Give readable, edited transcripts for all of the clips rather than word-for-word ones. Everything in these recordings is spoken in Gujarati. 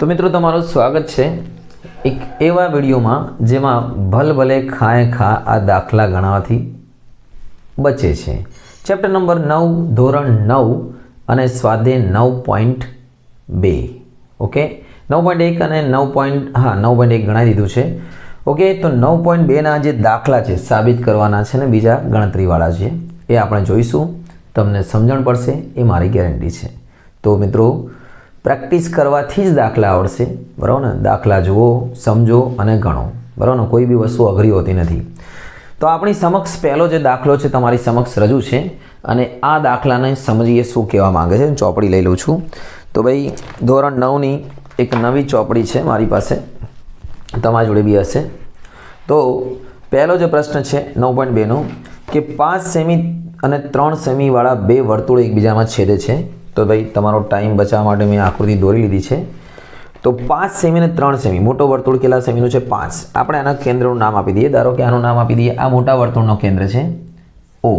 तो मित्रों तमाરું સ્વાગત છે એક એવા વિડીયોમાં જેમાં ભલભલે ખાए ખા આ દાખલા ગણવાથી બચે છે। ચેપ્ટર નંબર 9 ધોરણ 9 અને સ્વાધ્યાય 9.2 ઓકે 9.1 અને 9.1 ગણાવી દીધું છે। ઓકે તો 9.2 ના જે દાખલા છે સાબિત કરવાના છે ને બીજા ગણતરીવાળા છે એ આપણે જોઈશું। તમને સમજણ પડશે એ મારી ગેરંટી છે। તો મિત્રો પ્રેક્ટિસ કરવાથી જ દાખલા આવડશે, બરાબર ને? દાખલા જુઓ, સમજો અને ગણો, બરાબર ને? કોઈ બી વસ્તુ અઘરી હોતી નથી। તો આપણી સમક્ષ પહેલો જે દાખલો છે તમારી સમક્ષ રજૂ છે અને આ દાખલાને સમજીએ શું કહેવા માંગે છે। ચોપડી લઈ લઉં છું। તો ભાઈ ધોરણ 9ની એક નવી ચોપડી છે મારી પાસે, તમારી જોડે બી હશે। તો પહેલો જે પ્રશ્ન છે 9.2નો કે 5 સેમી અને 3 સેમીવાળા બે વર્તુળો એકબીજામાં છેદે છે। तो भाई तमारो टाइम बचावा माटे मैं आकृति दोरी लीधी है। तो 5 सेमी ने 3 सेमी मोटो वर्तुळ केटला सेमीनो छे 5। आपणे आना केंद्रनुं नाम आपी दीए। धारो के आनुं नाम आपी दीए। आ मोटा वर्तुळनो केंद्र छे O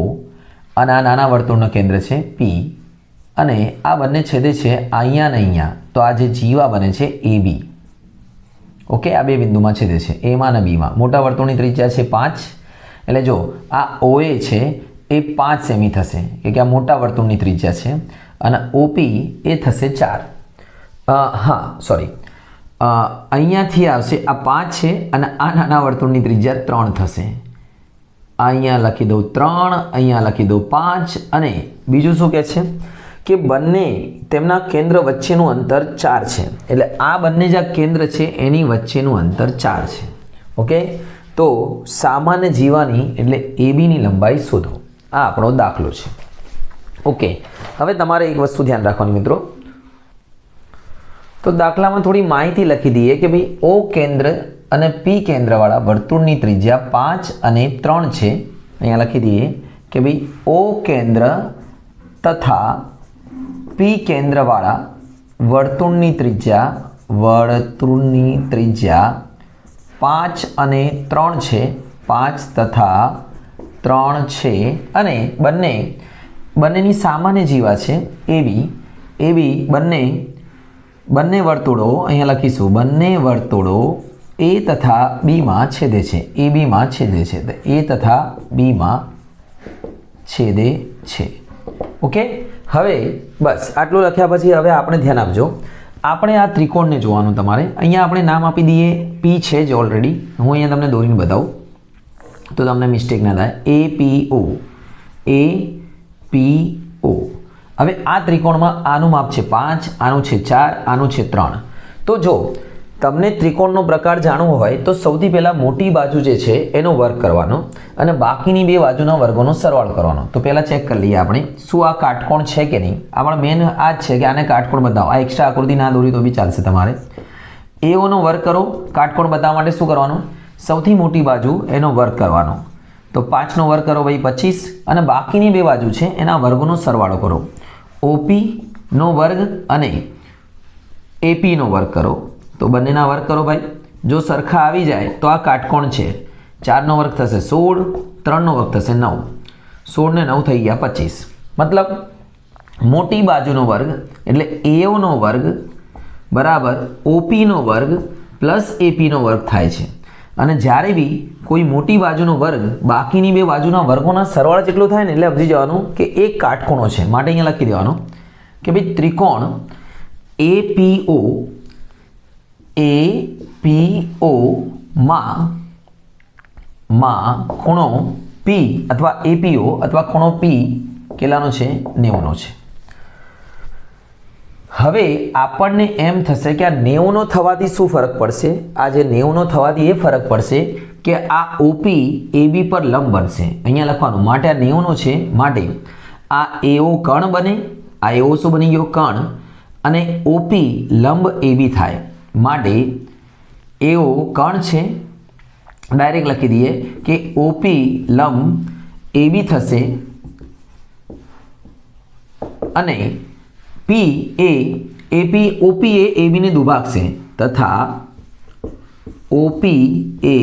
अने आ नाना वर्तुळनो केंद्र छे P अने आ बंने छेदे छे अहींया ने अहींया। तो आ जे जीवा बने छे AB। ओके आ बे बिंदुमां छेदे छे A मां ने B मां। मोटा वर्तुळनी त्रिज्या छे 5 એટલે જો આ OA છે એ 5 સેમી થશે કે આ મોટા વર્તુળની ત્રિજ્યા છે અને OP એ થશે 4। हाँ सॉरी અહીંયાથી આવશે આ 5 છે અને આ નાના વર્તુળની ત્રિજ્યા 3 થશે। અહીંયા લખી દઉં 3, અહીંયા લખી દઉં 5 અને બીજું શું કહે છે કે બંને તેમના કેન્દ્ર વચ્ચેનું અંતર 4 છે। એટલે આ બંને જે કેન્દ્ર છે એની વચ્ચેનું અંતર 4 છે। ઓકે તો સામાન્ય જીવાની એટલે AB ની લંબાઈ શોધો। આ આપણો દાખલો છે। ओके हवे तमारे एक वस्तु ध्यान रखवानी मित्रों। तो दाखला में थोड़ी माहिती लखी दीए कि भाई O केंद्र अने P केंद्र वाला वर्तुळनी त्रिज्या 5 अने 3 छे। अहींया लखी दीए कि भाई O केंद्र तथा P केंद्र वाला वर्तुळनी त्रिज्या 5 अने 3 छे। 5 तथा 3 छे अने બંનેની સામાન્ય જીવા છે AB બંને વર્તુળો અહીંયા લખીશું બંને વર્તુળો A તથા B માં છેદે છે AB માં છેદે છે તો A તથા B માં છેદે છે। ઓકે હવે બસ આટલું લખ્યા પછી હવે આપણે ध्यान આપજો। આપણે આ ત્રિકોણને જોવાનું તમારે। અહીંયા આપણે નામ આપી દઈએ P છે જ ઓલરેડી। હું અહીંયા તમને દોરીને બતાવું તો તમને મિસ્ટેક ના થાય। APO PO। હવે આ ત્રિકોણમાં આનું માપ છે 5, આનું છે 4, આનું છે 3। તો જો તમને ત્રિકોણનો પ્રકાર જાણવો હોય તો સૌથી પહેલા મોટી બાજુ જે છે એનો વર્ગ કરવાનો અને બાકીની બે બાજુના વર્ગોનો સરવાળો કરવાનો। તો પહેલા ચેક કરી લઈએ આપણે શું આ કાટકોણ છે કે નહીં। આપણે મેન આ જ છે કે આને કાટકોણ બતાવો। આ એક્સ્ટ્રા આકૃતિ ના દોરી તો બી ચાલશે તમારે। AO નો વર્ગ કરો। કાટકોણ બતાવવા માટે શું કરવાનું? સૌથી મોટી બાજુ એનો વર્ગ કરવાનો। तो 5 નો વર્ગ કરો ભાઈ 25 અને બાકીની બે બાજુ છે એના વર્ગોનો સરવાળો કરો। OP નો વર્ગ અને AP નો વર્ગ કરો। તો બંનેના વર્ગ કરો ભાઈ। જો સરખા આવી જાય તો આ કાટકોણ છે। 4 નો વર્ગ થશે 16, 3 નો વર્ગ થશે 9। 16 ને 9 થઈ ગયા 25। मतलब મોટી બાજુનો વર્ગ એટલે AO નો વર્ગ બરાબર OP નો વર્ગ પ્લસ AP નો વર્ગ થાય છે। અને જ્યારે બી કોઈ મોટી બાજુનો વર્ગ બાકીની બે બાજુના વર્ગોના સરવાળા જેટલો થાય ને એટલે સમજી જવાનું કે એક કાટખૂણો છે। માટે અહીંયા લખી દેવાનું કે ભાઈ ત્રિકોણ APO માં ખૂણો P અથવા APO અથવા ખૂણો P કેટલાનો છે? 90 નો છે। હવે આપણને એમ થશે કે આ 90 નો થવાથી શું ફરક પડશે? આ જે 90 નો થવાથી એ ફરક પડશે કે આ OP AB પર લંબ બનશે। અહીંયા લખવાનું માટે આ 90 નો છે માટે આ AO કણ બને। આ AO શું બની ગયો? કણ। અને OP લંબ AB થાય માટે AO કણ છે। ડાયરેક્ટ લખી દઈએ કે OP લંબ AB થશે અને OP એ AB ને દુભાગશે તથા OP એ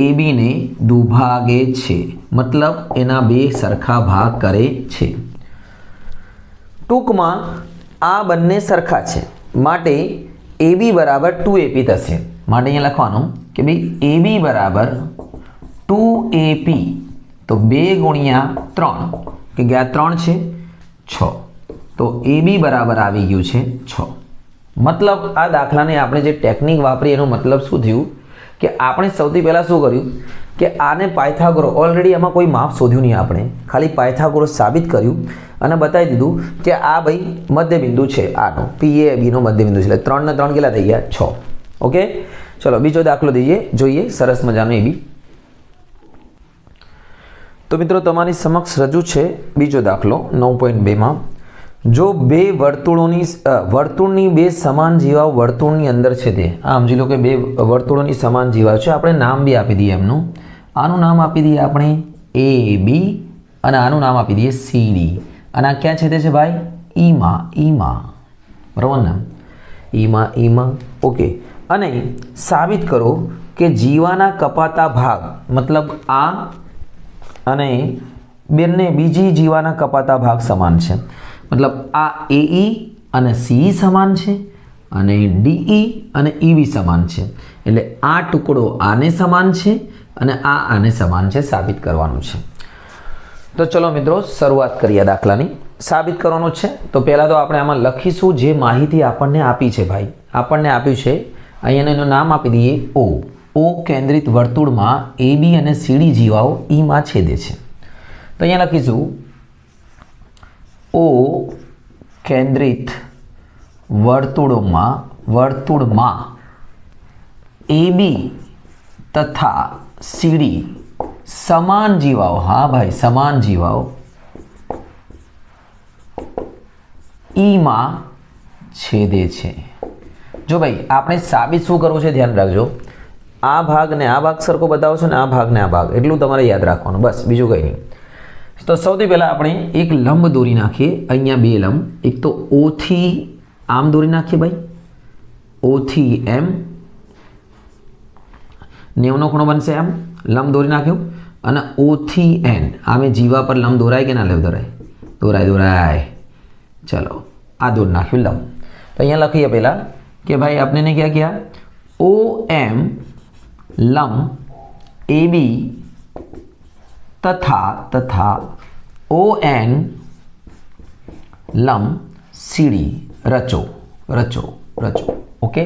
AB ને દુભાગે છે। मतलब એના બે સરખા ભાગ કરે છે। ટૂંકમાં આ બંને સરખા છે માટે AB બરાબર 2AP થશે. માટે અહીંયા લખવાનું કે ભાઈ AB બરાબર 2AP, તો 2 ગુણ્યા 3, કે ગયા 3 છે 6, તો AB બરાબર આવી ગયું છે 6. મતલબ આ દાખલાને આપણે જે ટેકનિક વાપરી એનો મતલબ શું થયું કે આપણે સૌથી પહેલાં શું કર્યું કે આને પાયથાગોરસ, ઓલરેડી આમાં કોઈ માપ શોધ્યું નહીં, આપણે ખાલી પાયથાગોરસ સાબિત કર્યું અને બતાવી દીધું કે આ ભાઈ મધ્યબિંદુ છે આનો, PABનો મધ્યબિંદુ છે. એટલે 3 ને 3 કેટલા થઈ ગયા? 6. ઓકે, ચલો બીજો દાખલો જોઈએ સરસ મજાનો એ બી. તો મિત્રો તમારી સમક્ષ રજૂ છે બીજો દાખલો 9.2માં. જો બે વર્તુળની બે સમાન જીવાઓ વર્તુળની અંદર છે તે, આ સમજી લો કે બે વર્તુળોની સમાન જીવાઓ છે. આપણે નામ બી આપી દઈએ એમનું. આનું નામ આપી દઈએ આપણે AB અને આનું નામ આપી દઈએ CD. અને આ ક્યાં છેદે છે ભાઈ? ઈમાં. બરાબર ને? ઈમાં. ઓકે, અને સાબિત કરો કે જીવાના કપાતા ભાગ, મતલબ આ અને બંને બીજી જીવાના કપાતા ભાગ સમાન છે. મતલબ આ AE અને CE સમાન છે અને DE અને EB સમાન છે. એટલે આ ટુકડો આને સમાન છે અને આ આને સમાન છે, સાબિત કરવાનું છે. તો ચલો મિત્રો શરૂઆત કરીએ દાખલાની. સાબિત કરવાનું છે તો પહેલાં તો આપણે આમાં લખીશું જે માહિતી આપણને આપી છે ભાઈ. આપણને આપ્યું છે અહીંયા એનું નામ આપી દઈએ O કેન્દ્રિત વર્તુળમાં AB અને CD જીવાઓ Eમાં છેદે છે. તો અહીંયા લખીશું O કેન્દ્રિત વર્તુળમાં AB તથા CD સમાન જીવાઓ, હા ભાઈ સમાન જીવાઓ Eમાં છેદે છે. જો ભાઈ આપણે સાબિત શું કરવું છે ધ્યાન રાખજો. આ ભાગ ને આ ભાગ સરખો બતાવો છો ને આ ભાગ ને આ ભાગ, એટલું તમારે યાદ રાખવાનું, બસ બીજું કંઈ નહીં. તો સૌથી પહેલાં આપણે એક લંબ દોરી નાખીએ. અહીંયા બે લંબ, એક તો O થી આમ દોરી નાખીએ ભાઈ, O થી M, 90નો ખૂણો બનશે આમ, લંબ દોરી નાખ્યો. અને O થી N, આમે જીવા પર લંબ દોરાય કે ના દોરાય? દોરાય. ચલો આ દોરી નાખ્યું લંબ. તો અહીંયા લખીએ પહેલાં કે ભાઈ આપણે ક્યાં ગયા? OM લંબ AB તથા ON લંબ CD રચો. ઓકે,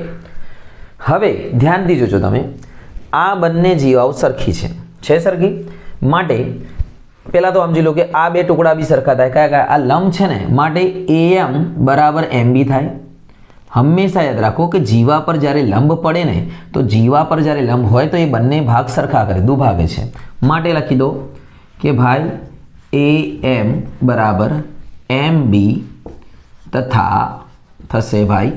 હવે ધ્યાનથી જોજો તમે. આ બંને જીવાઓ સરખી છે સરખી. માટે પહેલાં તો સમજી લો કે આ બે ટુકડા બી સરખા થાય. કયા? આ લંબ છે ને, માટે AM બરાબર MB થાય. હંમેશા યાદ રાખો કે જીવા પર જ્યારે લંબ પડે ને, તો જીવા પર જ્યારે લંબ હોય તો એ બંને ભાગ સરખા કરે, દુભાગે છે. માટે લખી દો કે ભાઈ AM બરાબર MB તથા થશે ભાઈ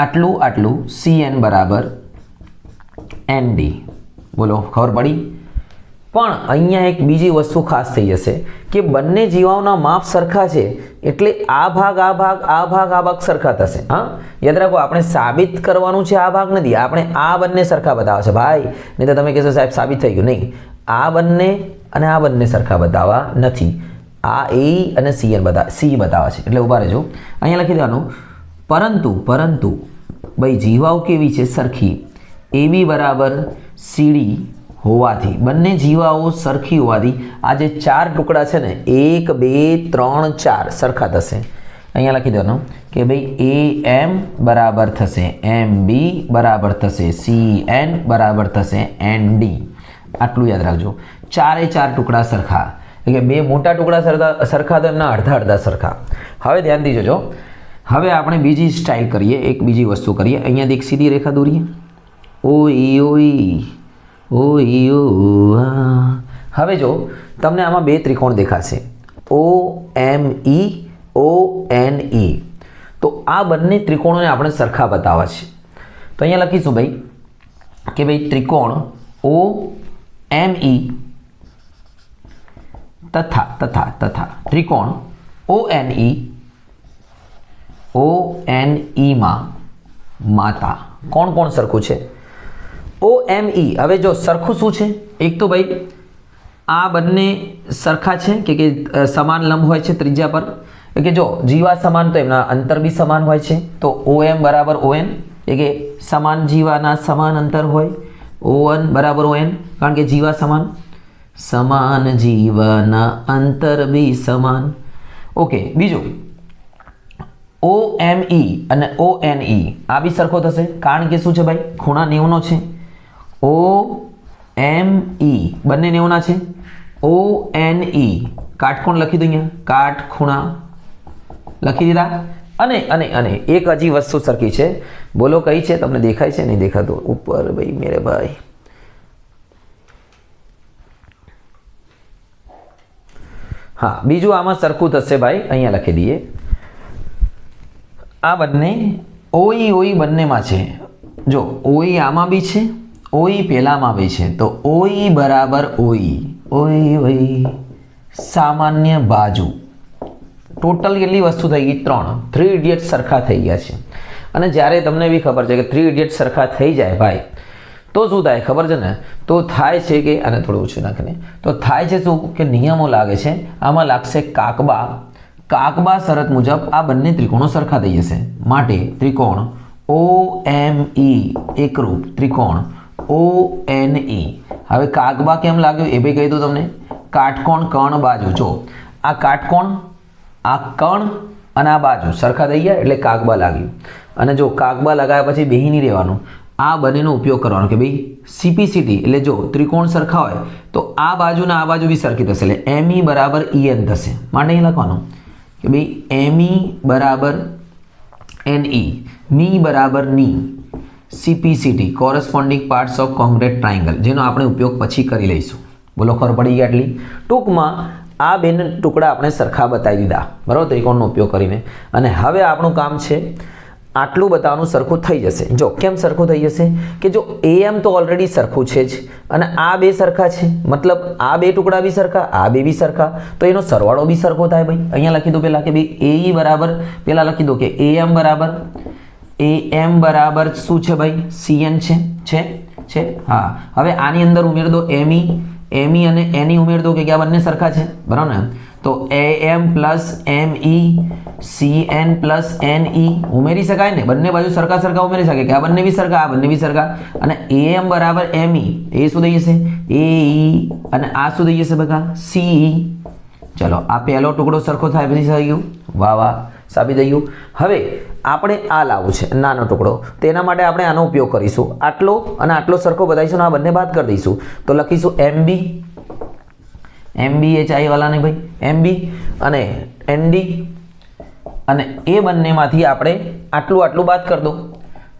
આટલું CN બરાબર ND. બોલો, ખબર પડી? પણ અહીંયા એક બીજી વસ્તુ ખાસ થઈ જશે કે બંને જીવાઓના માપ સરખા છે, એટલે આ ભાગ સરખા થશે. હા, યાદ રાખો, આપણે સાબિત કરવાનું છે, આ ભાગ નથી. આપણે આ બંને સરખા બતાવે છે ભાઈ. નહીં તો તમે કહેશો સાહેબ સાબિત થઈ ગયું. નહીં, આ બંને અને આ બંને સરખા બતાવવા નથી. આ AE અને CE બતાવે છે. એટલે ઊભા રહેજો, અહીંયા લખી દેવાનું પરંતુ ભાઈ જીવાઓ કેવી છે? સરખી. AB બરાબર CD હોવાથી, બંને જીવાઓ સરખી હોવાથી આ જે 4 ટુકડા છે ને, 1 2 3 4 સરખા થશે. અહીંયા લખી દેવાનું કે ભાઈ AM બરાબર થશે MB બરાબર થશે CN બરાબર થશે ND. આટલું યાદ રાખજો. 4 ટુકડા સરખા, એટલે કે બે મોટા ટુકડા સરખા તો એમના અડધા સરખા. હવે ધ્યાનથી જોજો. હવે આપણે બીજી સ્ટાઇલ કરીએ, એક બીજી વસ્તુ કરીએ. અહીંયાથી એક સીધી રેખા દોરીએ. હવે જો તમને આમાં બે ત્રિકોણ દેખાશે, OME ONE. તો આ બંને ત્રિકોણોને આપણે સરખા બતાવવા છે. તો અહીંયા લખીશું ભાઈ કે ભાઈ ત્રિકોણ OME તથા ત્રિકોણ ONE માં માતા. કોણ સરખું છે? OME. હવે જો સરખું શું છે? એક તો ભાઈ આ બંને સરખા છે કે સમાન લંબ હોય છે ત્રિજ્યા પર, કે જો જીવા સમાન તો એમના અંતર બી સમાન હોય છે. તો OM બરાબર ON, કે સમાન જીવાના સમાન અંતર હોય, O1 બરાબર ON, કારણ કે જીવા સમાન જીવાના અંતર બી સમાન. ઓકે, બીજું OME અને ONE આ બી સરખો થશે, કારણ કે શું છે ભાઈ, ખૂણા 90 છે. OME બંને 90 છે. ONE કાટકોણ લખી દો, અહીંયા કાટખૂણા લખી દીધા. અને એક હજી વસ્તુ સરખી છે, બોલો કઈ છે? તમને દેખાય છે? નહીં દેખાતું ઉપર ભાઈ મેરે ભાઈ. હા, બીજું આમાં સરખું થશે ભાઈ, અહીંયા લખી દઈએ. આ બંને OE બંનેમાં છે. જો OE આમાં બી છે, OE પહેલામાં બી છે, તો OE બરાબર OE સામાન્ય બાજુ. ટોટલ કેટલી વસ્તુ થઈ ગઈ? 3 ઇડિયટ સરખા થઈ ગયા છે. અને જ્યારે તમને બી ખબર છે કે 3 ઇડિયટ સરખા થઈ જાય ભાઈ, તો શું થાય ખબર છે ને? તો થાય છે કે, આને થોડું ઓછું નાખીને, તો થાય છે શું કે નિયમો લાગે છે. આમાં લાગશે કાકબા શરત મુજબ આ બંને ત્રિકોણો સરખા થઈ જશે. માટે ત્રિકોણ OME એકરૂપ ત્રિકોણ ONE. હવે કાકબા કેમ લાગ્યું એ બી કહી દઉં તમને. કાટકોણ કર્ણ બાજુ, જો આ કાટકોણ, આ કર્ણ અને આ બાજુ સરખા થઈ ગયા એટલે કાકબા લાગ્યું. અને જો કાકબા લગાવ્યા પછી બેહી નહીં રહેવાનું, આ બંનેનો ઉપયોગ કરવાનો કે ભાઈ CPCT એટલે જો ત્રિકોણ સરખા હોય તો આ બાજુ ને આ બાજુ બી સરખી થશે, એટલે ME બરાબર EN થશે. માટે અહીં લખવાનું કે ભાઈ ME બરાબર NE, મી બરાબર ની, CPCT corresponding parts of congruent triangle, જેનો આપણે ઉપયોગ પછી કરી લઈશું. બોલો ખબર પડી ગઈ આટલી? ટૂંકમાં આ બેને ટુકડા આપણે સરખા બતાવી દીધા બરાબર, ત્રિકોણનો ઉપયોગ કરીને. અને હવે આપણું કામ છે આટલું બતાવવાનું સરખું થઈ જશે. જો કેમ સરખું થઈ જશે કે જો AM તો ઓલરેડી સરખું છે જ, અને આ બે સરખા છે, મતલબ આ બે ટુકડા બી સરખા, આ બે બી સરખા, તો એનો સરવાળો બી સરખો થાય ભાઈ. અહીંયા લખી દો પહેલાં કે ભાઈ AE બરાબર, પહેલાં લખી દો કે AM બરાબર શું છે ભાઈ? CN છે. હા, હવે આની અંદર ઉમેર દો ME અને NE ઉમેર દો કે આ બંને સરખા છે બરાબર ને. તો AM plus ME CN plus NE ઉમેરી શકાય ને, બંને બાજુ સરખા ઉમેરી શકાય કે આ બંને બી સરખા, આ બંને બી સરખા. અને AM બરાબર ME એ શું થઈ જશે? AE અને આ શું થઈ જશે બકા? CE. ચલો આ પહેલો ટુકડો સરખો થાય પછી થઈ ગયું, વાહ સાબિત થઈ ગયું. હવે આપણે આ લાવવું છે નાનો ટુકડો, તેના માટે આપણે આનો ઉપયોગ કરીશું. આટલો અને આટલો સરખો બતાવીશું, આ બંને બાદ કરી દઈશું. તો લખીશું MB એ ચાઈ ને ભાઈ, MB અને ND, અને એ બંનેમાંથી આપણે આટલું બાદ કરી દો.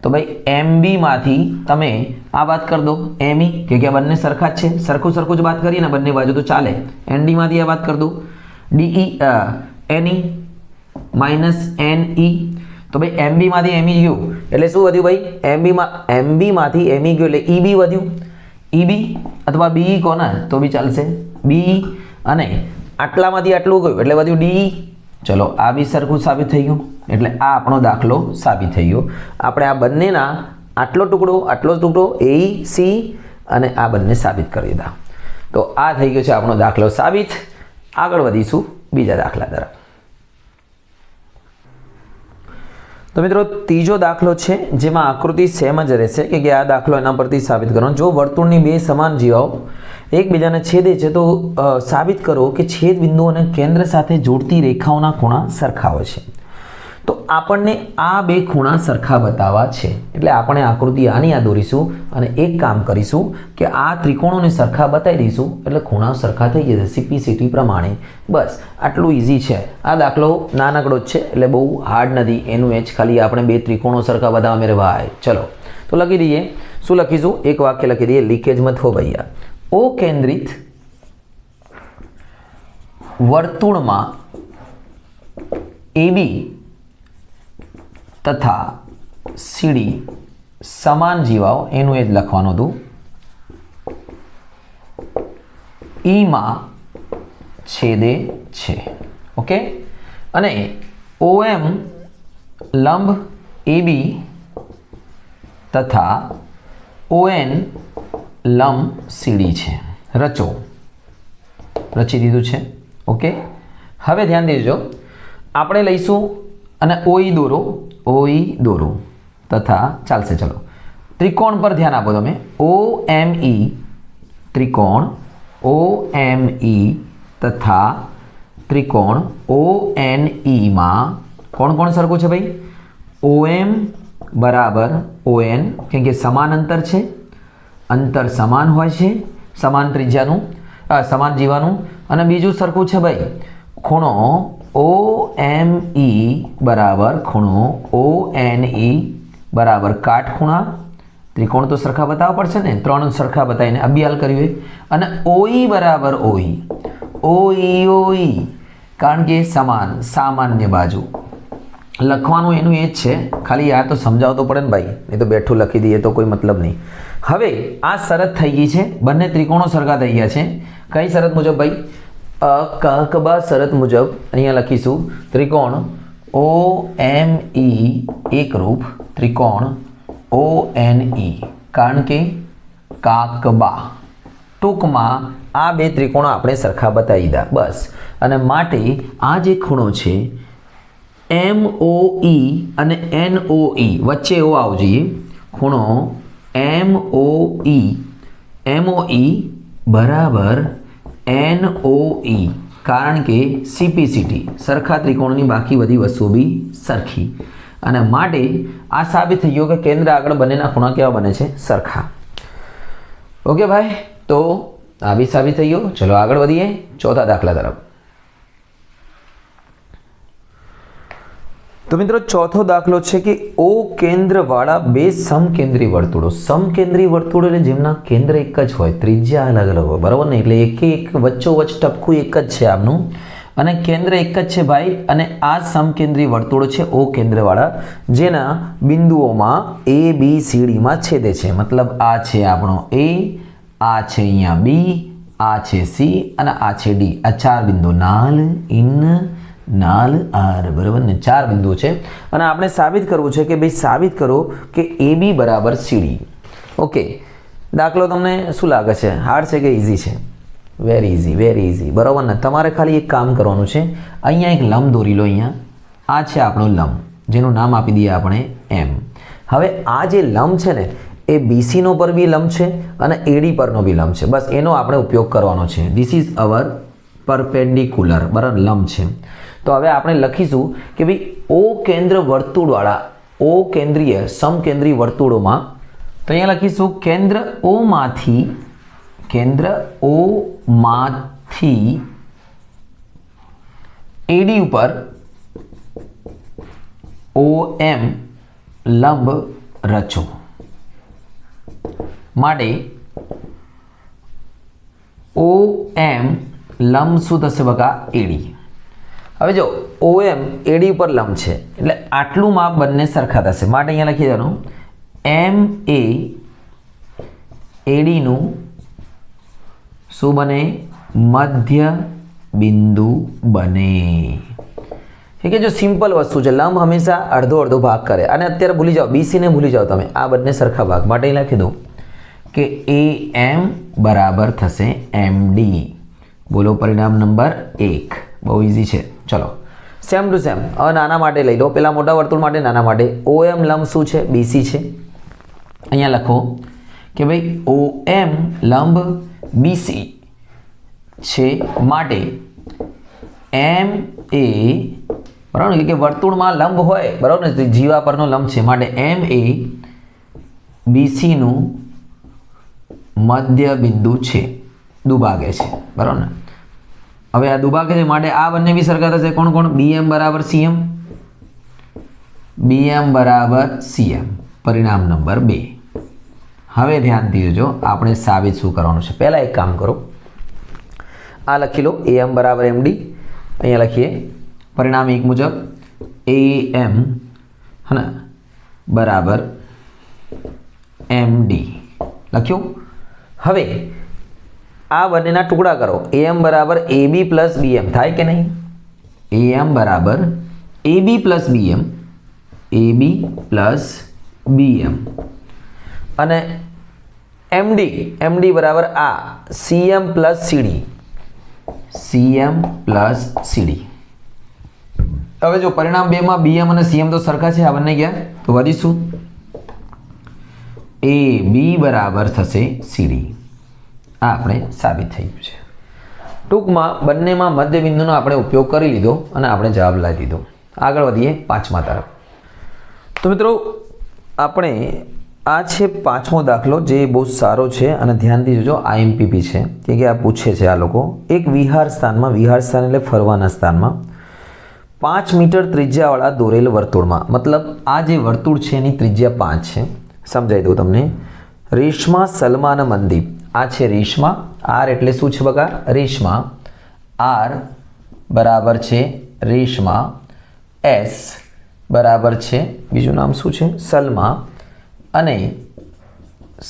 તો ભાઈ MB માંથી તમે આ બાદ કરી દો ME, કે આ બંને સરખા જ છે, સરખું જ બાદ કરીએ ને બંને બાજુ તો ચાલે. ND માંથી આ બાદ કરી દો DE NE માઇનસ NE. તો ભાઈ MB માંથી ME ગયું એટલે શું વધ્યું ભાઈ? MB માંથી ME ગયું એટલે EB વધ્યું. EB અથવા BE કોને તો બી ચાલશે, BE. અને આટલામાંથી આટલું ગયું એટલે વધ્યું DE. ચલો આ બી સરખું સાબિત થઈ ગયું, એટલે આ આપણો દાખલો સાબિત થઈ ગયો. આપણે આ બંનેના આટલો ટુકડો AE C અને આ બંને સાબિત કરી દીધા. તો આ થઈ ગયો છે આપણો દાખલો સાબિત. આગળ વધીશું બીજા દાખલા તરફ. તો મિત્રો ત્રીજો દાખલો છે જેમાં આકૃતિ સેમ જ રહેશે કે આ દાખલો એના પરથી સાબિત કરવાનો. જો વર્તુળની બે સમાન જીવાઓ એકબીજાને છેદે છે તો સાબિત કરો કે છેદ બિંદુ અને કેન્દ્ર સાથે જોડતી રેખાઓના ખૂણા સરખા હોય છે. તો આપણને આ બે ખૂણા સરખા બતાવવા છે, એટલે આપણે આકૃતિ આની આ દોરીશું અને એક કામ કરીશું કે આ ત્રિકોણોને સરખા બતાવી દઈશું એટલે ખૂણા સરખા થઈ જશે CPCT પ્રમાણે. બસ આટલું ઇઝી છે. આ દાખલો નાનકડો જ છે એટલે બહુ હાર્ડ નથી. એનું જ ખાલી આપણે બે ત્રિકોણો સરખા બતાવવા મેરે ભાઈ. ચલો તો લખી દઈએ. શું લખીશું? એક વાક્ય લખી દઈએ, લીકેજ મત હો ભૈયા. O કેન્દ્રિત વર્તુળમાં AB તથા CD સમાન જીવાઓ, એનું એ જ લખવાનું હતું. E માં છેદે છે. ઓકે, અને OM લંબ AB તથા ON લંબ CD છે. રચી દીધું છે. ઓકે, હવે ધ્યાન દેજો, આપણે લઈશું અને OE દોરો. તથા ચાલશે. ચલો ત્રિકોણ પર ધ્યાન આપો તમે. OME ત્રિકોણ OME તથા ત્રિકોણ ONE માં કોણ કોણ સરખું છે ભાઈ? OM બરાબર ON, કેમ કે સમાન અંતર છે, અંતર સમાન હોય છે, સમાન ત્રિજ્યાનું સમાન જીવાનું. અને બીજું સરખું છે ભાઈ ખૂણો OME બરાબર ખૂણો ONE બરાબર કાટખૂણા. ત્રિકોણ તો સરખા બતાવવા પડશે ને, 3 સરખા બતાવીને અભ્યાલ કર્યું હોય. અને OE બરાબર OE કારણ કે સમાન સામાન્ય બાજુ લખવાનું એનું એ જ છે, ખાલી આ તો સમજાવતો પડે ને ભાઈ, નહીં તો બેઠું લખી દઈએ તો કોઈ મતલબ નહીં. હવે આ શરત થઈ ગઈ છે, બંને ત્રિકોણો સરખા થઈ ગયા છે. કઈ શરત મુજબ ભાઈ? કાકબા શરત મુજબ અહીંયા લખીશું ત્રિકોણ OME એકરૂપ ત્રિકોણ ONE, કારણ કે કાકબા ટૂંકમાં આ બે ત્રિકોણો આપણે સરખા બતાવી દીધા બસ. અને માટે આ જે ખૂણો છે MOE અને NOE વચ્ચે એવો આવવો જોઈએ. ખૂણો MOE બરાબર NOE, કારણ કે CPCT સરખા ત્રિકોણની બાકી બધી વસ્તુઓ બી સરખી. અને માટે આ સાબિત થઈ ગયું કે કેન્દ્ર આગળ બંનેના ખૂણા કેવા બને છે? સરખા. ઓકે ભાઈ, તો આ બી સાબિત થઈ ગયું. ચલો આગળ વધીએ ચોથા દાખલા તરફ. તો મિત્રો ચોથો દાખલો છે કે O કેન્દ્રવાળા બે સમકેન્દ્રી વર્તુળો. સમકેન્દ્રી વર્તુળો એટલે જેમના કેન્દ્ર એક જ હોય, ત્રિજ્યા અલગ અલગ હોય, બરાબર ને? એટલે એક વચ્ચોવચ્ચ ટપકું એક જ છે આમનું, અને કેન્દ્ર એક જ છે ભાઈ. અને આ સમકેન્દ્રી વર્તુળો છે O કેન્દ્રવાળા, જેના બિંદુઓમાં ABCD માં છેદે છે. મતલબ આ છે આપણો A, આ છે અહીંયા B, આ છે C અને આ છે D. આ 4 બિંદુ નાલ ઇન નાલ આર, બરાબર ને? 4 બિંદુ છે. અને આપણે સાબિત કરવું છે કે ભાઈ સાબિત કરો કે AB બરાબર CD. ઓકે, દાખલો તમને શું લાગે છે? હાર્ડ છે કે ઇઝી છે? વેરી ઇઝી, બરાબર ને? તમારે ખાલી એક કામ કરવાનું છે. અહીંયા એક લંબ દોરી લો. અહીંયા આ છે આપણો લંબ, જેનું નામ આપી દઈએ આપણે M. હવે આ જે લંબ છે ને એ BC નો પર બી લંબ છે અને AD પરનો બી લંબ છે. બસ એનો આપણે ઉપયોગ કરવાનો છે. ધીસ ઇઝ અવર પરપેન્ડિક્યુલર, બરાબર, લંબ છે. તો હવે આપણે લખીશું કે ભાઈ O કેન્દ્ર વર્તુળવાળા O કેન્દ્રીય સમકેન્દ્રી વર્તુળોમાં, તો અહીંયા લખીશું કેન્દ્ર O માંથી AD ઉપર OM લંબ રચો. માટે OM લંબ શું થશે બકા? AD. હવે જો OM AD ઉપર લંબ છે એટલે આટલું માપ બંને સરખા થશે. માટે અહીંયા લખી દેવાનું MA AD નું શું બને? મધ્ય બિંદુ બને. ઠીક છે? જો સિમ્પલ વસ્તુ છે, લંબ હંમેશા અડધો ભાગ કરે. અને અત્યારે ભૂલી જાઓ, BC ને ભૂલી જાઓ તમે, આ બંને સરખા ભાગ. માટે લખી દો કે AM બરાબર થશે MD. બોલો પરિણામ નંબર 1. બહુ ઇઝી છે. ચલો સેમ ટુ સેમ હવે નાના માટે લઈ લો. પેલા મોટા વર્તુળ માટે નાના માટે OM લંબ શું છે? BC છે. અહીંયા લખો કે ભાઈ OM લંબ BC છે. માટે MA, બરાબર, એટલે કે વર્તુળમાં લંબ હોય, બરાબર ને? જીવા પરનો લંબ છે. માટે MA BC નું મધ્ય બિંદુ છે, દુભાગે છે, બરાબર ને? હવે આ દુભાગે છે માટે આ બંને બી સરખા થશે. કોણ કોણ? BM બરાબર CM, BM બરાબર CM. પરિણામ નંબર 2. હવે ધ્યાનથી જોજો, આપણે સાબિત શું કરવાનું છે. પહેલા એક કામ કરો, આ લખી લો AM બરાબર MD. અહીંયા લખીએ પરિણામ 1 મુજબ AM હે બરાબર MD લખ્યું. હવે આ બંનેના ટુકડા કરો. AM બરાબર AB પ્લસ BM થાય કે નહીં? AM બરાબર AB plus BM, AB plus BM. અને MD બરાબર આ CM plus CD, CM plus CD. હવે જો પરિણામ 2 માં BM અને CM તો સરખા છે, આ બંને ગયા તો વધીશું એ બી બરાબર થશે સીડી. આ આપણે સાબિત થઈ ગયું છે. ટૂંકમાં બંનેમાં મધ્યબિંદુનો આપણે ઉપયોગ કરી લીધો અને આપણે જવાબ લાવી દીધો. આગળ વધીએ પાંચમા તરફ. તો મિત્રો આપણે આ છે પાંચમો દાખલો જે બહુ સારો છે અને ધ્યાનથી જોજો. IMPP છે કે આ પૂછે છે આ લોકો. એક વિહાર સ્થાનમાં, વિહાર સ્થાન એટલે ફરવાના સ્થાનમાં, 5 મીટર ત્રિજ્યાવાળા દોરેલ વર્તુળમાં, મતલબ આ જે વર્તુળ છે એની ત્રિજ્યા 5 છે. સમજાવી દઉં તમને. રેશમા, સલમા અને મનદીપ. આ છે રેશમા. આર એટલે શું છે બકા? રેશમા. આર બરાબર છે રેશમા. એસ બરાબર છે બીજું નામ શું છે? સલમા. અને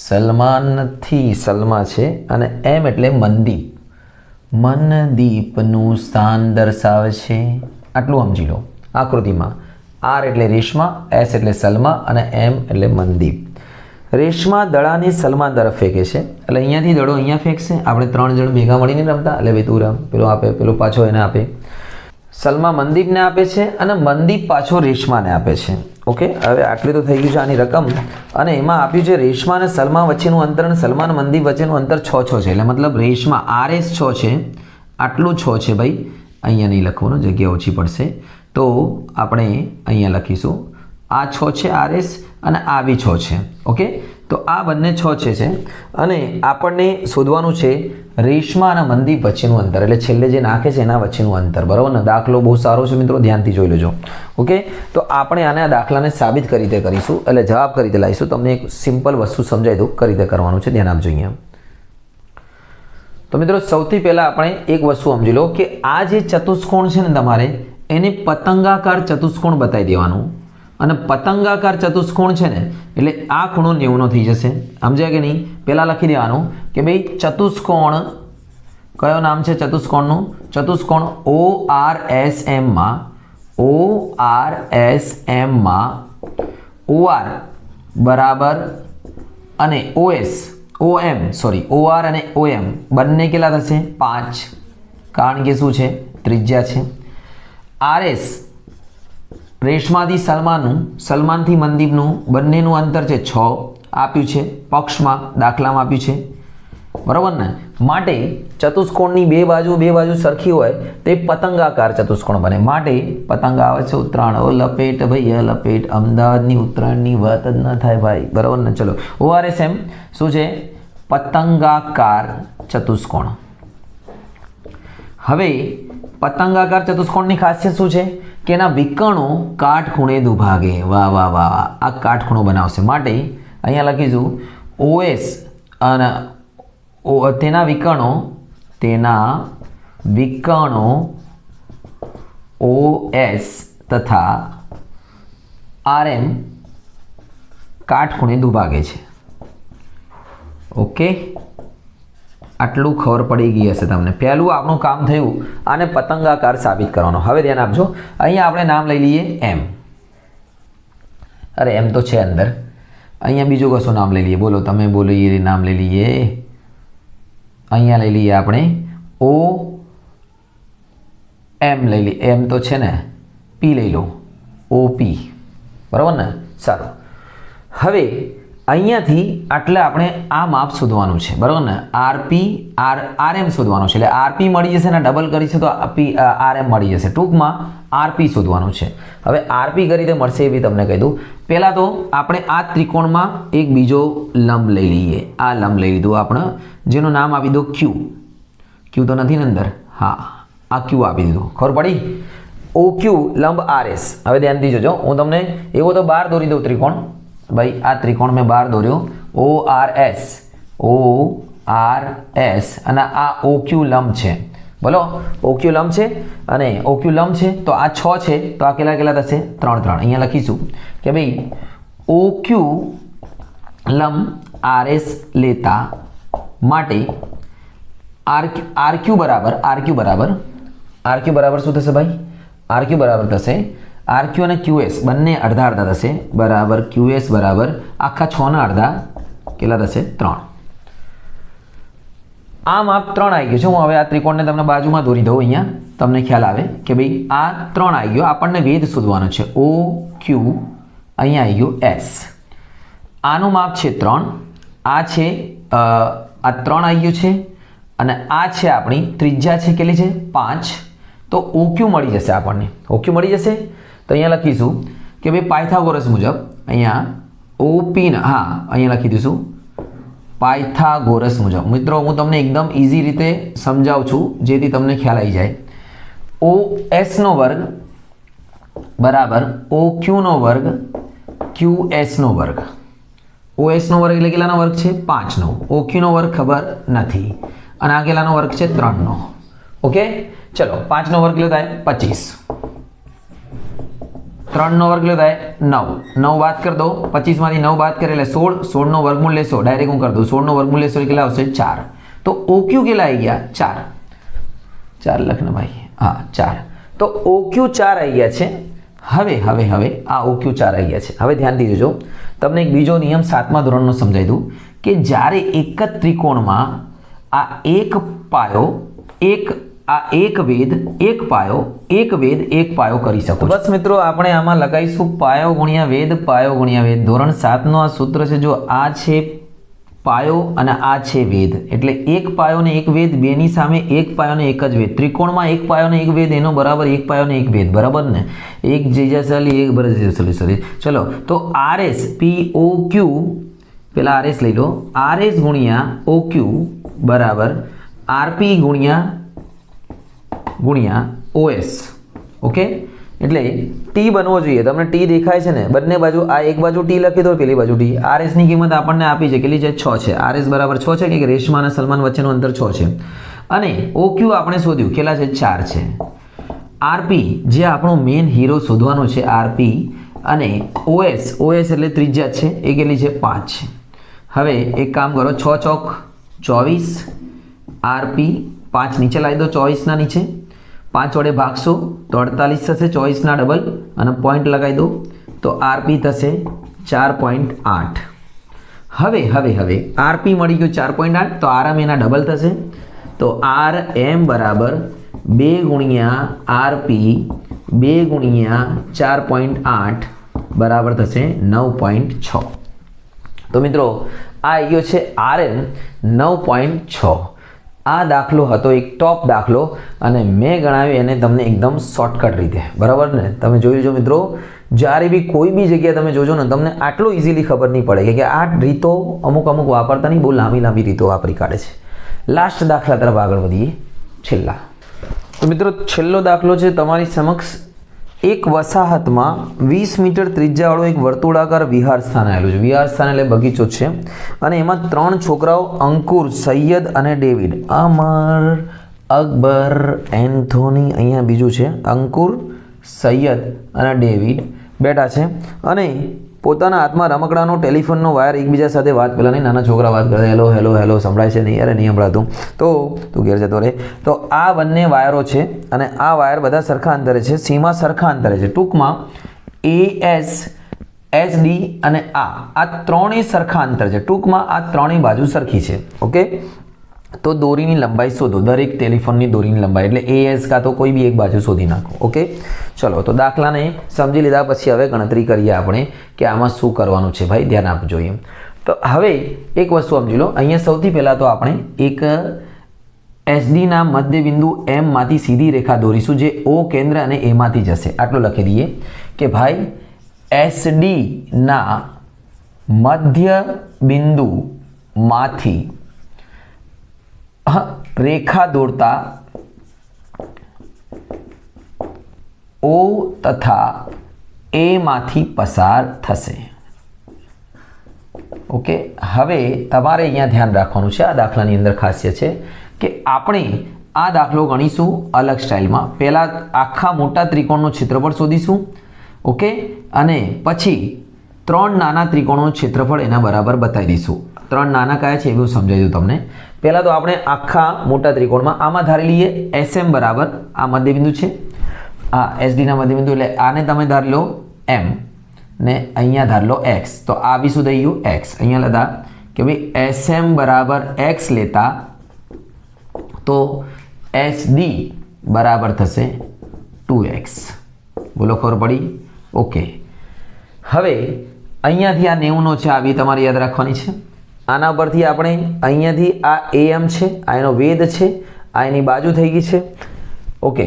સલમાનથી સલમા છે અને એમ એટલે મનદીપ. મનદીપનું સ્થાન દર્શાવે છે. આટલું સમજી લો આકૃતિમાં. આર એટલે રેશમા, એસ એટલે સલમા અને એમ એટલે મનદીપ. રેશમા દડાને સલમા તરફ ફેંકે છે એટલે અહીંયાથી દડો અહીંયા ફેંકશે. આપણે 3 જણ ભેગા મળીને રમતા એટલે ભાઈ તું રમ, પેલો આપે, પેલો પાછો એને આપે. સલમા મનદીપને આપે છે અને મનદીપ પાછો રેશમાને આપે છે. ઓકે, હવે આટલી તો થઈ ગયું છે આની રકમ. અને એમાં આપ્યું છે રેશમા અને સલમા વચ્ચેનું અંતર અને સલમા અને મનદીપ વચ્ચેનું અંતર 6 છે. એટલે મતલબ રેશમા RS 6 છે, આટલું 6 છે ભાઈ. અહીંયા નહીં લખવાનું, જગ્યા ઓછી પડશે, તો આપણે અહીંયા લખીશું આ 6 છે RS અને આ બી 6 છે. ઓકે, તો આ બંને 6 છે અને આપણને શોધવાનું છે રેશમા અને મનદીપ વચ્ચેનું અંતર, એટલે છેલ્લે જે નાખે છે એના વચ્ચેનું અંતર. બરાબર ને? દાખલો બહુ સારો છે મિત્રો, ધ્યાનથી જોઈ લેજો. ઓકે, તો આપણે આને આ દાખલાને સાબિત કઈ રીતે કરીશું, એટલે જવાબ કઈ રીતે લાવીશું, તમને એક સિમ્પલ વસ્તુ સમજાવી દઉં કઈ રીતે કરવાનું છે. ધ્યાન આપજો અહીંયા. તો મિત્રો સૌથી પહેલાં આપણે એક વસ્તુ સમજી લો કે આ જે ચતુષ્કોણ છે ને તમારે એને પતંગાકાર ચતુષ્કોણ બતાવી દેવાનું. અને પતંગાકાર ચતુષ્કોણ છે ને એટલે આ ખૂણો 90નો થઈ જશે. સમજાય કે નહીં? પહેલાં લખી દેવાનું કે ભાઈ ચતુષ્કોણ, કયો નામ છે ચતુષ્કોણનું? ચતુષ્કોણ ORSMમાં, ORSMમાં OR બરાબર અને OR અને OM બંને કેટલા થશે? 5, કારણ કે શું છે? ત્રિજ્યા છે. RS રેશમાથી સલમાનનું, સલમાનથી મનદીપનું બંનેનું અંતર છે 6 આપ્યું છે પક્ષમાં, દાખલામાં આપ્યું છે. બરાબર ને? માટે ચતુષ્કોણની બે બાજુ સરખી હોય તે પતંગાકાર ચતુષ્કોણ બને. માટે પતંગ આવે છે ઉત્તરાયણ, ઓ લપેટ ભાઈ લપેટ, અમદાવાદની ઉત્તરાયણની વાત જ ન થાય ભાઈ. બરાબર ને? ચલો, ORSM શું છે? પતંગાકાર ચતુષ્કોણ. હવે પતંગાકાર ચતુષ્કોણની ખાસિયત શું છે કે એના વિકર્ણો કાટખૂણે દુભાગે. વાહ વાહ વાહ, આ કાટખૂણો બનાવશે. માટે અહીંયા લખીશું OS અને તેના વિકર્ણો OS તથા RM કાટખૂણે દુભાગે છે. ઓકે, આટલું ખબર પડી ગઈ હશે તમને. પહેલું આપણું કામ થયું આને પતંગાકાર સાબિત કરવાનો. હવે ધ્યાન આપજો, અહીંયા આપણે નામ લઈ લઈએ M. અરે M તો છે અંદર. અહીંયા બીજું કશું નામ લઈ લઈએ. બોલો, તમે બોલો, એ નામ લઈ લઈએ. અહીંયા લઈ લઈએ આપણે OM લઈ લઈએ. M તો છે ને, P લઈ લો, OP. બરાબર ને? સારું. હવે અહીંયાથી આટલે આપણે આ માપ શોધવાનું છે. બરાબર ને? RM શોધવાનું છે. એટલે RP મળી જશે ને ડબલ કરીશું તો RM મળી જશે. ટૂંકમાં RP શોધવાનું છે. હવે RP કઈ રીતે મળશે એ બી તમને કહી દઉં. પહેલાં તો આપણે આ ત્રિકોણમાં એક બીજો લંબ લઈ લઈએ. આ લંબ લઈ લીધું આપણે, જેનું નામ આપી દો Q. Q તો નથી ને અંદર? હા, આ Q આપી દીધું. ખબર પડી? OQ લંબ RS. હવે ધ્યાનથી જોજો, હું તમને એવો તો બહાર દોરી દઉં ત્રિકોણ. ભાઈ આ ત્રિકોણ મેં બહાર દોર્યો, ORS અને આ OQ લંબ છે. બોલો, OQ લંબ છે અને OQ લંબ છે તો આ 6 છે તો આ કેટલા થશે? 3 3. અહીંયા લખીશું કે ભાઈ OQ લંબ RS લેતા માટે RQ બરાબર શું થશે ભાઈ? RQ બરાબર થશે RQ અને QS બંને અડધા અડધા થશે. બરાબર QS બરાબર આખા 6 ના અડધા કેટલા થશે? 3. આ માપ 3 આવી ગયું છે. હું હવે આ ત્રિકોણને તમને બાજુમાં દોરી દઉં. અહીંયા તમને ખ્યાલ આવે કે ભાઈ આ 3 આવી ગયો. આપણને વેધ શોધવાનો છે. OQ અહીંયા આવી ગયો S. આનું માપ છે 3, આ છે આ 3 આવી ગયું છે અને આ છે આપણી ત્રિજ્યા છે કેટલી છે 5. તો OQ મળી જશે આપણને. OQ મળી જશે તો અહીંયા લખીશું કે ભાઈ પાયથાગોરસ મુજબ અહીંયા OP હા અહીંયા લખી દઈશું પાયથાગોરસ મુજબ. મિત્રો હું તમને એકદમ ઇઝી રીતે સમજાવું છું જેથી તમને ખ્યાલ આવી જાય. OS નો વર્ગ બરાબર OQ નો વર્ગ QS નો વર્ગ. OS નો વર્ગ એટલે કેટલાનો વર્ગ છે 5 નો. OQ નો વર્ગ ખબર નથી અને આ કેટલાનો વર્ગ છે 3 નો. ઓકે ચલો 5 નો વર્ગ કેટલો થાય 25, 3 નો વર્ગ કેટલો થાય 9, 9 બાદ કરી દો 25 માંથી 9 બાદ કરે એટલે 16, 16 નો વર્ગમૂળ લેશો ડાયરેક્ટ હું કરી દઉં 16 નો વર્ગમૂળ લેશો કેટલા આવશે 4. તો OQ કેટલા આવી ગયા 4 લખને ભાઈ હા 4. તો OQ 4 આવી ગયા છે. હવે આ OQ 4 આવી ગયા છે. હવે ધ્યાનથી જોજો તમને એક બીજો નિયમ 7મા ધોરણનો સમજાવી દઉં કે જ્યારે એક જ ત્રિકોણમાં આ એક પાયો એક વેદ એક પાયો કરી શકો. બસ મિત્રો આપણે આમાં લગાવીશું પાયો ગુણ્યા વેદ. ધોરણ 7 નું આ સૂત્ર છે. જો આ છે પાયો અને આ છે વેદ એટલે એક પાયો ને એક વેદ, બેની સામે એક પાયો ને એક જ વેદ. ત્રિકોણમાં એક પાયો ને એક વેદ એનો બરાબર એક પાયો ને એક વેદ, બરાબર ને? એક જેજાસલી એક બરાબર સોરી ચલો તો RS POQ પેલા RS લઈ લો. RS ગુણ્યા OQ બરાબર RP ગુણ્યા OS. ઓકે એટલે T બનવો જોઈએ. તમને T દેખાય છે ને બંને બાજુ, આ એક બાજુ T લખી દો પેલી બાજુ T. RS ની કિંમત આપણને આપી છે કેટલી છે 6 છે. RS બરાબર 6 છે કે રેશમા અને સલમાન વચ્ચેનું અંતર 6 છે અને OQ આપણે શોધ્યું કેટલા છે 4 છે. RP જે આપણો મેઇન હીરો શોધવાનો છે RP અને OS એટલે ત્રિજ્યા છે એ કેટલી છે 5 છે. હવે એક કામ કરો 6 ચોક 24 RP 5 નીચે લાવી દો 24 ના નીચે 5 વડે ભાગશો તો 48 થશે 24 ના ડબલ અને પોઈન્ટ લગાવી દો તો RP થશે 4.8. હવે RP મળી ગયું 4.8 તો RM એના ડબલ થશે તો RM બરાબર 2 ગુણ્યા RP 2 ગુણ્યા 4.8 બરાબર થશે 9.6. તો મિત્રો આ આવ્યો છે RM 9.6. આ દાખલો હતો એક ટોપ દાખલો અને મેં ગણાવ્યું એને તમને એકદમ શોર્ટકટ રીતે, બરાબર ને? તમે જોઈ લેજો મિત્રો, જ્યારે બી કોઈ બી જગ્યાએ તમે જોજો ને તમને આટલું ઇઝીલી ખબર નહીં પડે કે આ રીતો અમુક વાપરતા નહીં, બહુ લાંબી રીતો વાપરી કાઢે છે. લાસ્ટ દાખલા તરફ આગળ વધીએ. છેલ્લા તો મિત્રો છેલ્લો દાખલો છે તમારી સમક્ષ. એક વસાહતમાં 20 મીટર ત્રિજ્યાવાળું એક વર્તુળાકાર વિહાર સ્થાન આવેલું છે. વિહાર સ્થાન એટલે બગીચો છે અને એમાં 3 છોકરાઓ અંકુર, સૈયદ અને ડેવિડ, અમર, અકબર, એન્થોની, અહીંયા બીજું છે અંકુર, સૈયદ અને ડેવિડ બેઠા છે અને પોતાના હાથમાં રમકડાનો ટેલિફોનનો વાયર એકબીજા સાથે વાત પેલા નહીં નાના છોકરા વાત કરે હેલો સંભળાય છે નહીં? અરે નહીં સંભળાતું તો તું ઘેર જતો રહે. તો આ બંને વાયરો છે અને આ વાયર બધા સરખા અંતરે છે, સીમા સરખા અંતરે છે. ટૂંકમાં AS SD અને આ ત્રણેય સરખા અંતર છે. ટૂંકમાં આ ત્રણેય બાજુ સરખી છે. ઓકે તો દોરીની લંબાઈ શોધો, દરેક ટેલિફોનની દોરીની લંબાઈ એટલે AS કાં તો કોઈ બી એક બાજુ શોધી નાખો. ઓકે ચલો તો દાખલાને સમજી લીધા પછી હવે ગણતરી કરીએ આપણે કે આમાં શું કરવાનું છે. ભાઈ ધ્યાન આપજો એમ. તો હવે એક વસ્તુ સમજી લો. અહીંયા સૌથી પહેલાં તો આપણે એક SD ના મધ્ય બિંદુ M માંથી સીધી રેખા દોરીશું જે O કેન્દ્ર અને A માંથી જશે. આટલું લખી દઈએ કે ભાઈ SD ના મધ્ય બિંદુ માંથી રેખા દોરતા O તથા A માંથી પસાર થશે. ઓકે હવે તમારે અહીંયા ધ્યાન રાખવાનું છે. આ દાખલાની અંદર ખાસિયત છે કે આપણે આ દાખલો ગણીશું અલગ સ્ટાઇલમાં. પહેલાં આખા મોટા ત્રિકોણનું ક્ષેત્રફળ શોધીશું. ઓકે અને પછી 3 નાના ત્રિકોણનું ક્ષેત્રફળ એના બરાબર બતાવી દઈશું. 3 નાના કયા છે એવું સમજાવી દઉં તમને. પહેલાં તો આપણે આખા મોટા ત્રિકોણમાં આમાં ધારી લઈએ SM બરાબર આ મધ્યબિંદુ છે, આ SD ના મધ્યબિંદુ એટલે આને તમે ધારી લો M ને અહીંયા ધારી લો X. તો આ બી શું થઈ ગયું X. અહીંયા લેતા કે ભાઈ SM બરાબર X લેતા તો SD બરાબર થશે 2X. બોલો ખબર પડી? ઓકે હવે અહીંયાથી આ 90નો છે આવી તમારે યાદ રાખવાની છે. આના પરથી આપણે અહીંયાથી આ AM છે, આ એનો વેધ છે, આ એની બાજુ થઈ ગઈ છે. ઓકે,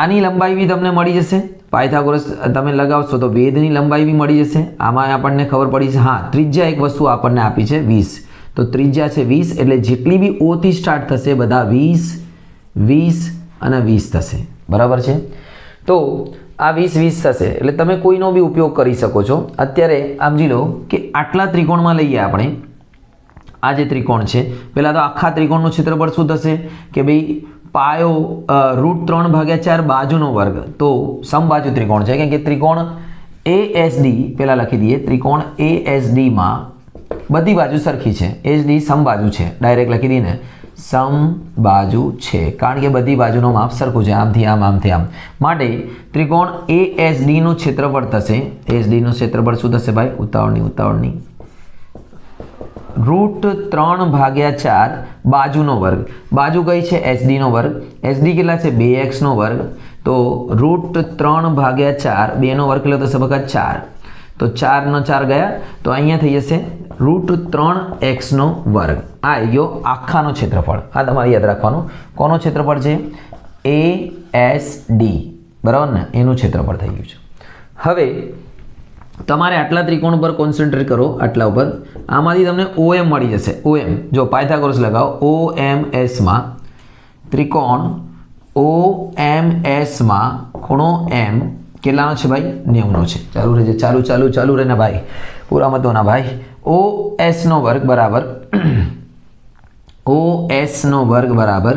આની લંબાઈ બી તમને મળી જશે. પાયથાગોરસ તમે લગાવશો તો વેધની લંબાઈ બી મળી જશે. આમાં આપણને ખબર પડી છે. હા, ત્રિજ્યા એક વસ્તુ આપણને આપી છે 20, તો ત્રિજ્યા છે 20, એટલે જેટલી બી O થી સ્ટાર્ટ થશે બધા 20, 20 અને 20 થશે. બરાબર છે. તો આ 20, 20 થશે એટલે તમે કોઈનો બી ઉપયોગ કરી શકો છો. અત્યારે સમજી લો કે આટલા ત્રિકોણમાં લઈએ આપણે. આ જે ત્રિકોણ છે, પહેલાં તો આખા ત્રિકોણનું ક્ષેત્રફળ શું થશે કે ભાઈ પાયો √3/4 બાજુનો વર્ગ. તો સમબાજુ ત્રિકોણ છે, કેમ કે ત્રિકોણ ASD પહેલાં લખી દઈએ. ત્રિકોણ ASDમાં બધી બાજુ સરખી છે. SD સમબાજુ છે, ડાયરેક્ટ લખી દઈએ ને, સમબાજુ છે, કારણ કે બધી બાજુનો માપ સરખું છે, આમથી આમ, આમથી આમ. માટે ત્રિકોણ ASDનું ક્ષેત્રફળ થશે. ASDનું ક્ષેત્રફળ શું થશે ભાઈ? ઉતાવળની √3/4 બાજુનો વર્ગ. બાજુ કઈ છે? SD નો વર્ગ. SD કેટલા છે? 2x નો વર્ગ. તો √3/4 2 નો વર્ગ કેટલો થશે બકા? 4. તો 4 નો 4 ગયા, તો અહીંયા થઈ જશે √3x નો વર્ગ. આ આવી ગયો આખાનો ક્ષેત્રફળ. આ તમારે યાદ રાખવાનું. કોનો ક્ષેત્રફળ છે? ASD, બરાબર ને? એનું ક્ષેત્રફળ થઈ ગયું છે. હવે તમારે આટલા ત્રિકોણ પર કોન્સન્ટ્રેટ કરો, આટલા ઉપર. આમાંથી તમને OM મળી જશે. OM જો પાયથાગોરસ લગાવો. OMS માં ત્રિકોણ OMS માં ખૂણો M કેટલાનો છે ભાઈ? 90નો છે. ચાલુ રહેજે, ચાલુ રહે ને ભાઈ, પૂરા મતો ના ભાઈ. OS નો વર્ગ બરાબર OS નો વર્ગ બરાબર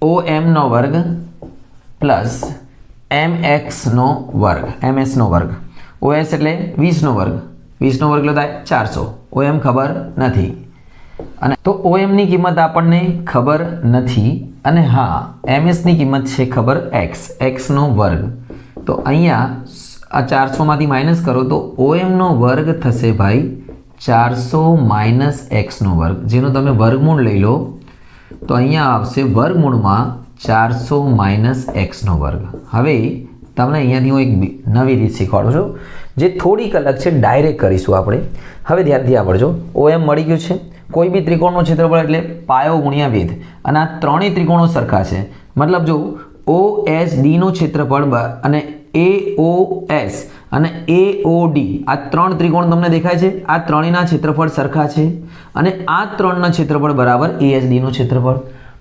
OM નો વર્ગ પ્લસ MX નો વર્ગ, MS નો વર્ગ. OS એટલે 20 નો વર્ગ. 20 નો વર્ગ એટલે થાય 400. OM ખબર નથી, અને તો OM ની કિંમત આપણને ખબર નથી, અને હા MS ની કિંમત છે ખબર x નો વર્ગ. તો અહીંયા આ 400 માંથી માઇનસ કરો તો OM નો વર્ગ થશે ભાઈ 400 - x નો વર્ગ, જેનો તમે વર્ગમૂળ લઈ લો તો અહીંયા આવશે વર્ગમૂળમાં 400 - x નો વર્ગ. હવે તમને અહીંયાથી હું એક નવી રીત શીખવાડું છું, જે થોડીક અલગ છે. ડાયરેક્ટ કરીશું આપણે. હવે ધ્યાનથી આવડજો. OM મળી ગયું છે. કોઈ બી ત્રિકોણનું ક્ષેત્રફળ એટલે પાયો ગુણ્યા વેધ, અને આ ત્રણેય ત્રિકોણો સરખા છે. મતલબ જો OSD નું ક્ષેત્રફળ અને AOS અને AOD આ ત્રણ ત્રિકોણ તમને દેખાય છે. આ ત્રણેયના ક્ષેત્રફળ સરખા છે, અને આ ત્રણના ક્ષેત્રફળ બરાબર ASD નું ક્ષેત્રફળ.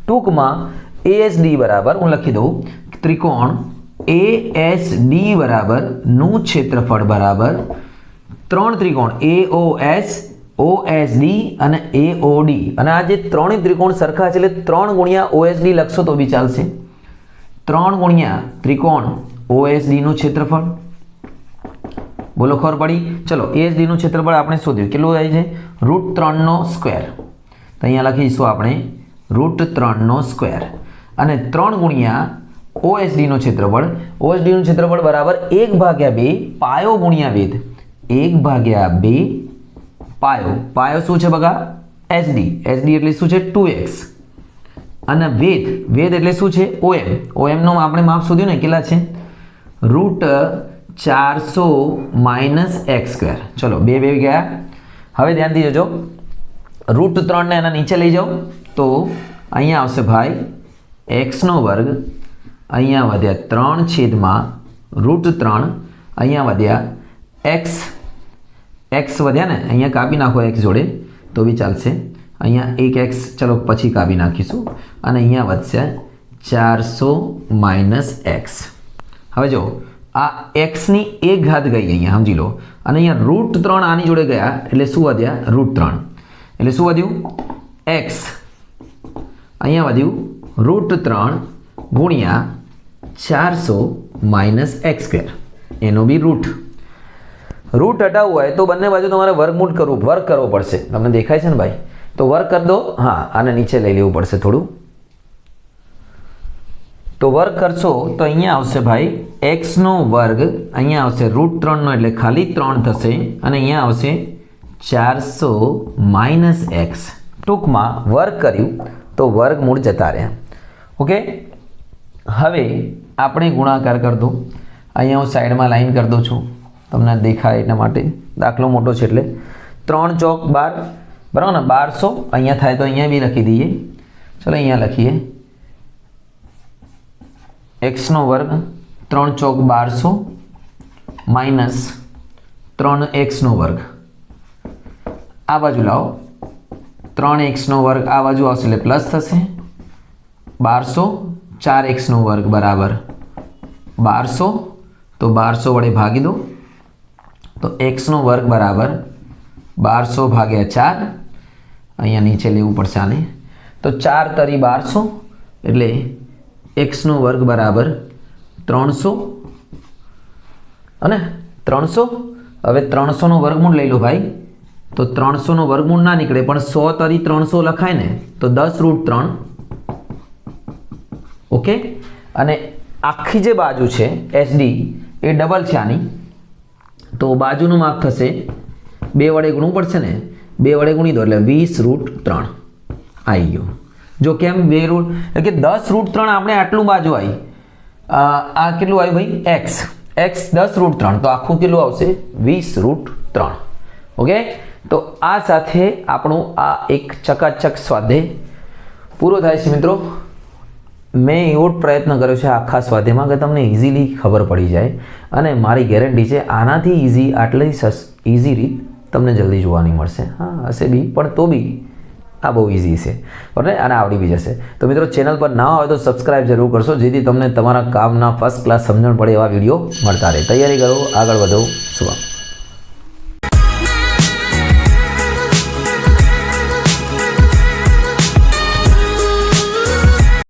ટૂંકમાં ASD બરાબર હું લખી દઉં, ત્રિકોણ ASD બરાબર નું ક્ષેત્રફળ બરાબર ત્રણ ત્રિકોણ AOS, OSD અને AOD, અને આ જે ત્રણેય ત્રિકોણ સરખા છે એટલે 3 ગુણ્યા OSD લખશો તો બી ચાલશે. 3 ગુણ્યા ત્રિકોણ OSD નું ક્ષેત્રફળ. બોલો, ખબર પડી? ચલો, ASD નું ક્ષેત્રફળ આપણે શોધ્યું. કેટલું થાય છે? √3 નો સ્ક્વેર. તો અહીંયા લખીશું આપણે √3 નો સ્ક્વેર, અને 3 ગુણ્યા OSD નું ક્ષેત્રફળ. OSD નું ક્ષેત્રફળ બરાબર 1/2 પાયો ગુણ્યા વેધ. 1/2 પાયો. પાયો શું છે બગા? SD. SD એટલે શું છે? 2x. અને વેધ એટલે શું છે? OM. OM નો આપણે માપ શોધ્યું ને, કેટલા છે? √400 - x². ચલો, બે ગયા. હવે ધ્યાનથી જોજો. √3 ને એના નીચે લઈ જાઓ તો અહીંયા આવશે ભાઈ x નો વર્ગ. અહીંયા વધ્યા 3/√3. અહીંયા વધ્યા x વધ્યા ને, અહીંયા કાપી નાખો x જોડે તો બી ચાલશે. અહીંયા એક x ચલો પછી કાપી નાખીશું, અને અહીંયા વધશે 400 - x. હવે જો આ x ની 1 ઘાત ગઈ અહીંયા, સમજી લો, અને અહીંયા √3 આની જોડે ગયા એટલે શું વધ્યા? √3. એટલે શું વધ્યું? x. અહીંયા વધ્યું √3 ગુણ્યા 400 - x². એનો બી રૂટ હટાવવું હોય તો બંને બાજુ તમારે વર્ગ કરવો પડશે. તમને દેખાય છે ને ભાઈ? તો વર્ગ કરી દો. હા, આને નીચે લઈ લેવું પડશે થોડું. તો વર્ગ કરશો તો અહીંયા આવશે ભાઈ x નો વર્ગ. અહીંયા આવશે √3 નો એટલે ખાલી 3 થશે, અને અહીંયા આવશે 400 - x. ટૂંકમાં વર્ગ કર્યું તો વર્ગમૂળ જતા રહ્યા. ઓકે, હવે આપણે ગુણાકાર કરી દો. અહીંયા હું સાઈડમાં લાઈન કરી દઉં છું, તમને દેખાય એટલા માટે. દાખલો મોટો છે એટલે 3 ચોક 12, બરાબર ને 1200 અહીંયા થાય તો અહીંયા બી લખી દઈએ. ચલો અહીંયા લખીએ x નો વર્ગ 3 ચોક 1200 માઇનસ 3x નો વર્ગ. આ બાજુ લાવો, 3x નો વર્ગ આ બાજુ આવશે એટલે પ્લસ થશે. 1200 4x નો વર્ગ બરાબર 1200, તો 1200 વડે ભાગી દો તો x નો વર્ગ બરાબર 1200 ભાગ્યા 4. અહીંયા નીચે લેવું પડશે આને, તો 4 તરી 1200 એટલે x નો વર્ગ બરાબર 300 અને 300. હવે 300 નો વર્ગમૂળ લઈ લો ભાઈ, તો 300 નો વર્ગમૂળ ના નીકળે પણ 100 તરી 300 લખાય ને, તો 10√3. ઓકે, અને આખી જે બાજુ છે HD એ ડબલ છે આની, તો બાજુનું માપ થશે 2 વડે ગુણવું પડશે ને, 2 વડે ગુણી દો એટલે 20√3 આવી ગયું. જો કેમ 2 રૂટ એટલે કે 10√3 આપણે આટલું બાજુ આવી, આ કેટલું આવ્યું ભાઈ x 10√3, તો આખું કેટલું આવશે 20√3. ઓકે, તો આ સાથે આપણું આ એક ચકાચક સ્વાધ્યાય પૂરો થાય છે મિત્રો. મેં એવો જ પ્રયત્ન કર્યો છે આખા સ્વાધ્યાયમાં કે તમને ઇઝીલી ખબર પડી જાય, અને મારી ગેરંટી છે આનાથી ઇઝી, આટલી ઇઝી રીત તમને જલ્દી જોવા નહીં મળશે. હા હશે બી, પણ તો બી આ બહુ ઇઝી છે, બરાબર, અને આવડી બી જશે. તો મિત્રો ચેનલ પર ના હોય તો સબસ્ક્રાઇબ જરૂર કરશો, જેથી તમને તમારા કામના ફર્સ્ટ ક્લાસ સમજણ પડે એવા વિડીયો મળતા રહે. તૈયારી કરો, આગળ વધો. શુભમ.